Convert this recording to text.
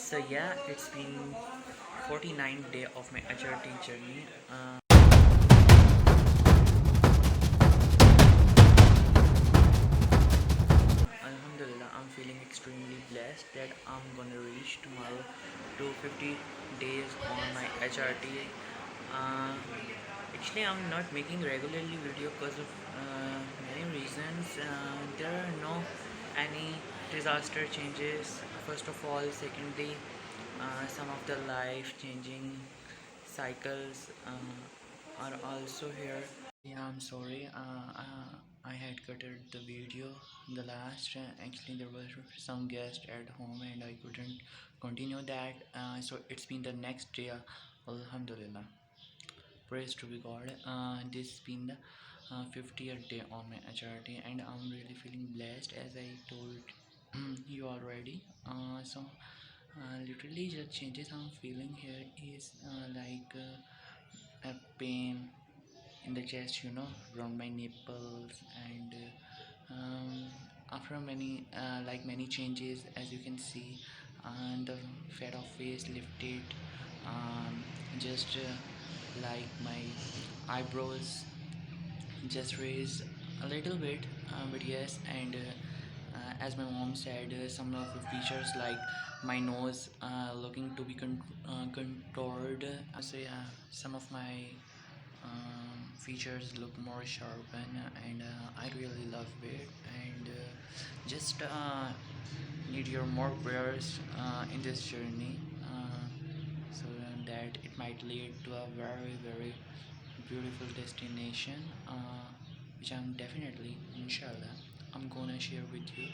So yeah, it's been 49th day of my HRT journey. Alhamdulillah, I'm feeling extremely blessed that I'm gonna reach tomorrow 250 days on my HRT. Uh, Actually, I'm not making regularly video because of many reasons. There are no any disaster changes. First of all, secondly, some of the life changing cycles are also here. Yeah, I'm sorry. I had cutted the video the last. Actually, there were some guests at home and I couldn't continue that. So it's been the next day. Alhamdulillah. Praise to be God. This has been the 50th day on my HRT, and I'm really feeling blessed as I told you already. Literally, the changes I'm feeling here is a pain in the chest, around my nipples, and after many changes, as you can see, and the fat of face lifted, just like my eyebrows just raised a little bit, but yes, and as my mom said, some of the features like my nose looking to be contoured. So yeah, some of my features look more sharpened, and I really love it. And just need your more prayers in this journey, so that it might lead to a very very beautiful destination, which I'm definitely, inshallah, I'm gonna share with you.